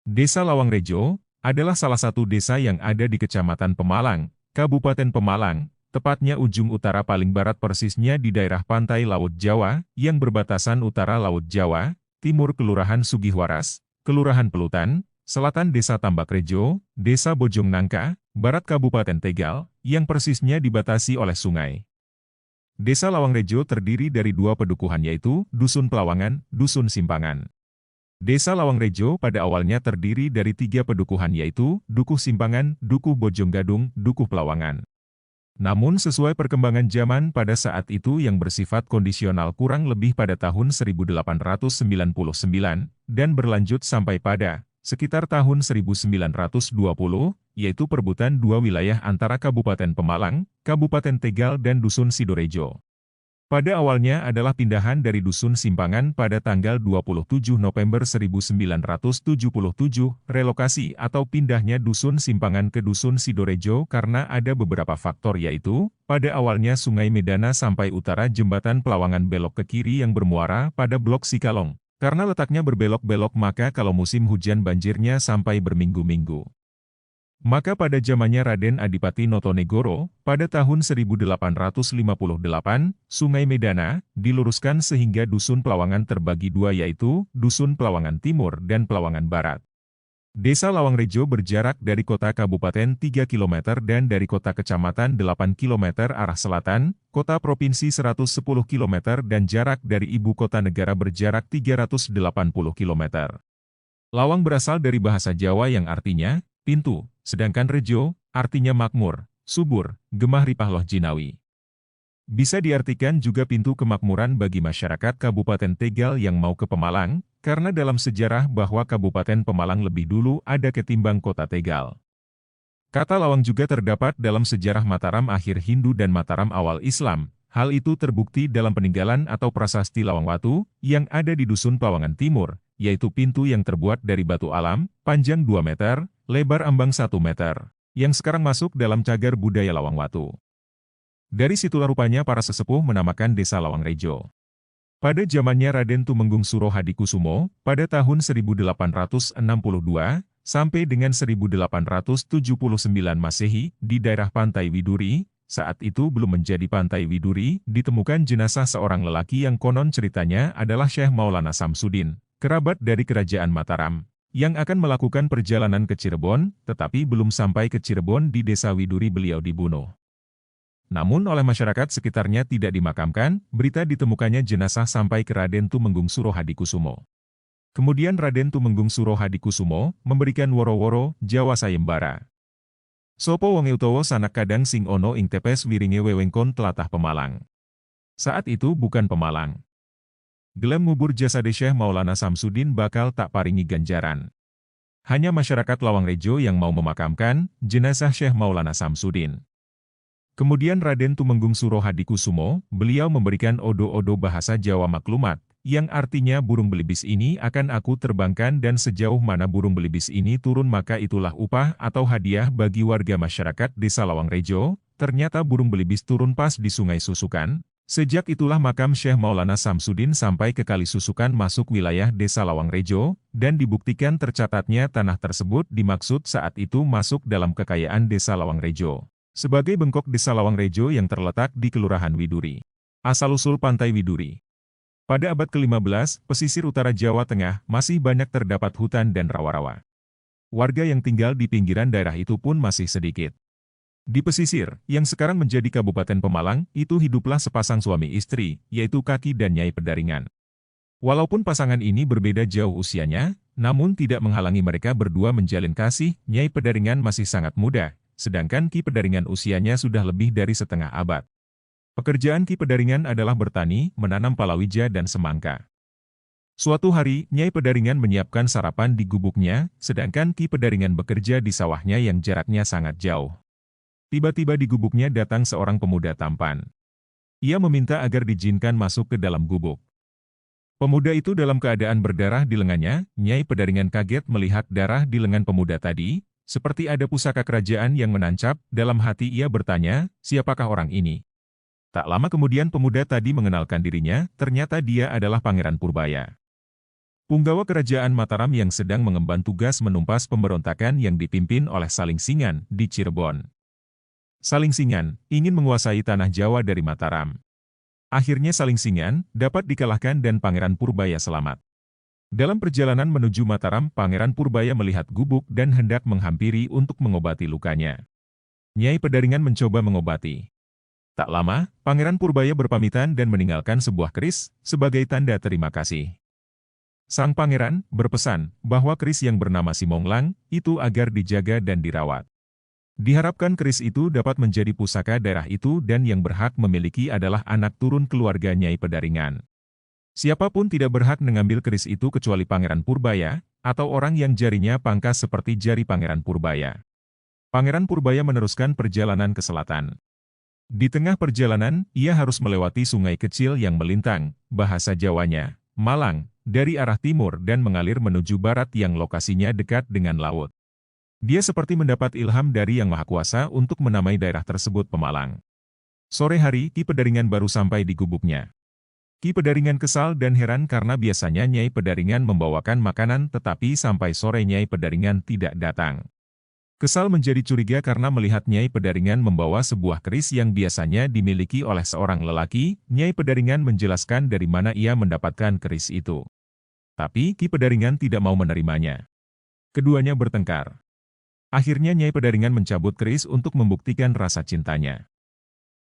Desa Lawangrejo adalah salah satu desa yang ada di Kecamatan Pemalang, Kabupaten Pemalang, tepatnya ujung utara paling barat persisnya di daerah pantai Laut Jawa, yang berbatasan utara Laut Jawa, timur Kelurahan Sugihwaras, Kelurahan Pelutan, selatan Desa Tambakrejo, Desa Bojong Nangka, barat Kabupaten Tegal, yang persisnya dibatasi oleh sungai. Desa Lawangrejo terdiri dari dua pedukuhan yaitu Dusun Pelawangan, Dusun Simpangan. Desa Lawangrejo pada awalnya terdiri dari tiga pedukuhan yaitu Dukuh Simpangan, Dukuh Bojong Gadung, Dukuh Pelawangan. Namun sesuai perkembangan zaman pada saat itu yang bersifat kondisional kurang lebih pada tahun 1899 dan berlanjut sampai pada sekitar tahun 1920, yaitu perebutan dua wilayah antara Kabupaten Pemalang, Kabupaten Tegal dan Dusun Sidorejo. Pada awalnya adalah pindahan dari Dusun Simpangan pada tanggal 27 November 1977, relokasi atau pindahnya Dusun Simpangan ke Dusun Sidorejo karena ada beberapa faktor yaitu, pada awalnya Sungai Medana sampai utara Jembatan Pelawangan belok ke kiri yang bermuara pada Blok Sikalong. Karena letaknya berbelok-belok maka kalau musim hujan banjirnya sampai berminggu-minggu. Maka pada zamannya Raden Adipati Notonegoro, pada tahun 1858, Sungai Medana diluruskan sehingga Dusun Pelawangan terbagi dua yaitu Dusun Pelawangan Timur dan Pelawangan Barat. Desa Lawangrejo berjarak dari kota kabupaten 3 km dan dari kota kecamatan 8 km arah selatan, kota provinsi 110 km dan jarak dari ibu kota negara berjarak 380 km. Lawang berasal dari bahasa Jawa yang artinya pintu, sedangkan rejo artinya makmur, subur, gemah ripah loh jinawi. Bisa diartikan juga pintu kemakmuran bagi masyarakat Kabupaten Tegal yang mau ke Pemalang, karena dalam sejarah bahwa Kabupaten Pemalang lebih dulu ada ketimbang kota Tegal. Kata lawang juga terdapat dalam sejarah Mataram akhir Hindu dan Mataram awal Islam. Hal itu terbukti dalam peninggalan atau prasasti Lawang Watu yang ada di Dusun Pelawangan Timur, yaitu pintu yang terbuat dari batu alam, panjang 2 meter, lebar ambang 1 meter, yang sekarang masuk dalam cagar budaya Lawang Watu. Dari situlah rupanya para sesepuh menamakan Desa Lawangrejo. Pada zamannya Raden Tumenggung Suro Hadikusumo, pada tahun 1862, sampai dengan 1879 Masehi, di daerah Pantai Widuri, saat itu belum menjadi Pantai Widuri, ditemukan jenazah seorang lelaki yang konon ceritanya adalah Syekh Maulana Samsudin, kerabat dari Kerajaan Mataram, yang akan melakukan perjalanan ke Cirebon, tetapi belum sampai ke Cirebon di Desa Widuri beliau dibunuh. Namun oleh masyarakat sekitarnya tidak dimakamkan, berita ditemukannya jenazah sampai ke Raden Tumenggung Suro Hadikusumo. Kemudian Raden Tumenggung Suro Hadikusumo memberikan woro-woro Jawa sayembara. Sopo wonge utawa sanak kadang sing ono ing tepes wiringe wewengkon tlatah Pemalang. Saat itu bukan Pemalang. Gelem ngubur jasade Syekh Maulana Samsudin bakal tak paringi ganjaran. Hanya masyarakat Lawangrejo yang mau memakamkan jenazah Syekh Maulana Samsudin. Kemudian Raden Tumenggung Suro Hadikusumo, beliau memberikan odo-odo bahasa Jawa maklumat, yang artinya burung belibis ini akan aku terbangkan dan sejauh mana burung belibis ini turun maka itulah upah atau hadiah bagi warga masyarakat Desa Lawangrejo. Ternyata burung belibis turun pas di Sungai Susukan. Sejak itulah makam Syekh Maulana Samsudin sampai ke Kali Susukan masuk wilayah Desa Lawangrejo, dan dibuktikan tercatatnya tanah tersebut dimaksud saat itu masuk dalam kekayaan Desa Lawangrejo. Sebagai bengkok Desa Lawangrejo yang terletak di Kelurahan Widuri. Asal-usul Pantai Widuri. Pada abad ke-15, pesisir utara Jawa Tengah masih banyak terdapat hutan dan rawa-rawa. Warga yang tinggal di pinggiran daerah itu pun masih sedikit. Di pesisir, yang sekarang menjadi Kabupaten Pemalang, itu hiduplah sepasang suami istri, yaitu Kaki dan Nyai Pedaringan. Walaupun pasangan ini berbeda jauh usianya, namun tidak menghalangi mereka berdua menjalin kasih. Nyai Pedaringan masih sangat muda, sedangkan Ki Pedaringan usianya sudah lebih dari setengah abad. Pekerjaan Ki Pedaringan adalah bertani, menanam palawija dan semangka. Suatu hari, Nyai Pedaringan menyiapkan sarapan di gubuknya, sedangkan Ki Pedaringan bekerja di sawahnya yang jaraknya sangat jauh. Tiba-tiba di gubuknya datang seorang pemuda tampan. Ia meminta agar diizinkan masuk ke dalam gubuk. Pemuda itu dalam keadaan berdarah di lengannya. Nyai Pedaringan kaget melihat darah di lengan pemuda tadi, seperti ada pusaka kerajaan yang menancap. Dalam hati ia bertanya, siapakah orang ini? Tak lama kemudian pemuda tadi mengenalkan dirinya, ternyata dia adalah Pangeran Purbaya. Punggawa Kerajaan Mataram yang sedang mengemban tugas menumpas pemberontakan yang dipimpin oleh Salingsingan di Cirebon. Salingsingan ingin menguasai tanah Jawa dari Mataram. Akhirnya Salingsingan dapat dikalahkan dan Pangeran Purbaya selamat. Dalam perjalanan menuju Mataram, Pangeran Purbaya melihat gubuk dan hendak menghampiri untuk mengobati lukanya. Nyai Pedaringan mencoba mengobati. Tak lama, Pangeran Purbaya berpamitan dan meninggalkan sebuah keris sebagai tanda terima kasih. Sang pangeran berpesan bahwa keris yang bernama Simonglang itu agar dijaga dan dirawat. Diharapkan keris itu dapat menjadi pusaka daerah itu dan yang berhak memiliki adalah anak turun keluarga Nyai Pedaringan. Siapapun tidak berhak mengambil keris itu kecuali Pangeran Purbaya atau orang yang jarinya pangkas seperti jari Pangeran Purbaya. Pangeran Purbaya meneruskan perjalanan ke selatan. Di tengah perjalanan, ia harus melewati sungai kecil yang melintang, bahasa Jawanya, Malang, dari arah timur dan mengalir menuju barat yang lokasinya dekat dengan laut. Dia seperti mendapat ilham dari Yang Maha Kuasa untuk menamai daerah tersebut Pemalang. Sore hari, Ki Pedaringan baru sampai di gubuknya. Ki Pedaringan kesal dan heran karena biasanya Nyai Pedaringan membawakan makanan tetapi sampai sore Nyai Pedaringan tidak datang. Kesal menjadi curiga karena melihat Nyai Pedaringan membawa sebuah keris yang biasanya dimiliki oleh seorang lelaki. Nyai Pedaringan menjelaskan dari mana ia mendapatkan keris itu. Tapi Ki Pedaringan tidak mau menerimanya. Keduanya bertengkar. Akhirnya Nyai Pedaringan mencabut keris untuk membuktikan rasa cintanya.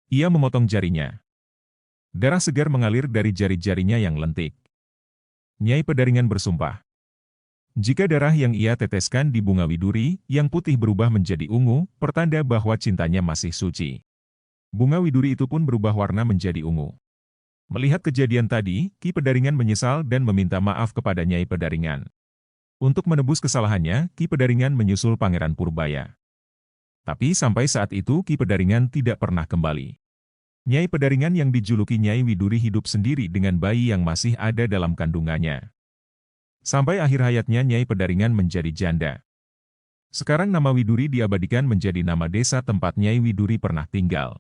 Ia memotong jarinya. Darah segar mengalir dari jari-jarinya yang lentik. Nyai Pedaringan bersumpah. Jika darah yang ia teteskan di bunga widuri, yang putih berubah menjadi ungu, pertanda bahwa cintanya masih suci. Bunga widuri itu pun berubah warna menjadi ungu. Melihat kejadian tadi, Ki Pedaringan menyesal dan meminta maaf kepada Nyai Pedaringan. Untuk menebus kesalahannya, Ki Pedaringan menyusul Pangeran Purbaya. Tapi sampai saat itu Ki Pedaringan tidak pernah kembali. Nyai Pedaringan yang dijuluki Nyai Widuri hidup sendiri dengan bayi yang masih ada dalam kandungannya. Sampai akhir hayatnya Nyai Pedaringan menjadi janda. Sekarang nama Widuri diabadikan menjadi nama desa tempat Nyai Widuri pernah tinggal.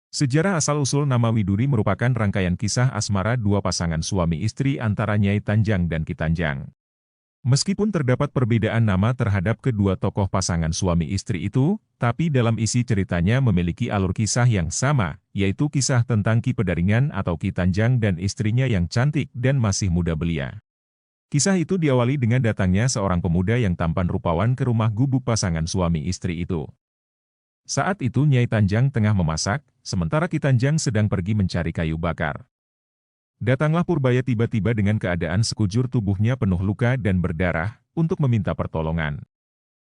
Sejarah asal-usul nama Widuri merupakan rangkaian kisah asmara dua pasangan suami istri antara Nyai Tanjang dan Ki Tanjang. Meskipun terdapat perbedaan nama terhadap kedua tokoh pasangan suami istri itu, tapi dalam isi ceritanya memiliki alur kisah yang sama, yaitu kisah tentang Ki Pedaringan atau Ki Tanjang dan istrinya yang cantik dan masih muda belia. Kisah itu diawali dengan datangnya seorang pemuda yang tampan rupawan ke rumah gubuk pasangan suami istri itu. Saat itu Nyai Tanjang tengah memasak, sementara Ki Tanjang sedang pergi mencari kayu bakar. Datanglah Purbaya tiba-tiba dengan keadaan sekujur tubuhnya penuh luka dan berdarah, untuk meminta pertolongan.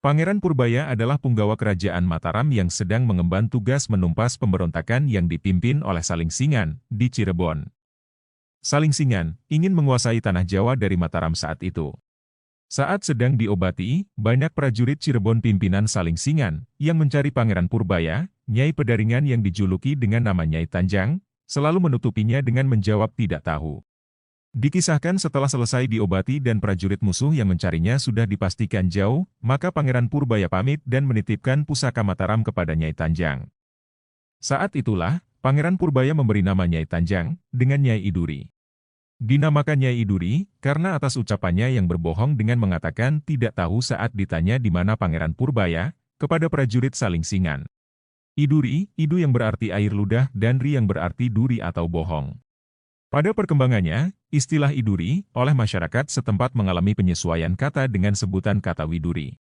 Pangeran Purbaya adalah punggawa Kerajaan Mataram yang sedang mengemban tugas menumpas pemberontakan yang dipimpin oleh Salingsingan di Cirebon. Salingsingan ingin menguasai tanah Jawa dari Mataram saat itu. Saat sedang diobati, banyak prajurit Cirebon pimpinan Salingsingan yang mencari Pangeran Purbaya. Nyai Pedaringan yang dijuluki dengan nama Nyai Tanjang, selalu menutupinya dengan menjawab tidak tahu. Dikisahkan setelah selesai diobati dan prajurit musuh yang mencarinya sudah dipastikan jauh, maka Pangeran Purbaya pamit dan menitipkan pusaka Mataram kepada Nyai Tanjang. Saat itulah, Pangeran Purbaya memberi nama Nyai Tanjang dengan Nyai Iduri. Dinamakan Nyai Iduri karena atas ucapannya yang berbohong dengan mengatakan tidak tahu saat ditanya di mana Pangeran Purbaya, kepada prajurit Salingsingan. Iduri, idu yang berarti air ludah dan ri yang berarti duri atau bohong. Pada perkembangannya, istilah Iduri oleh masyarakat setempat mengalami penyesuaian kata dengan sebutan kata Widuri.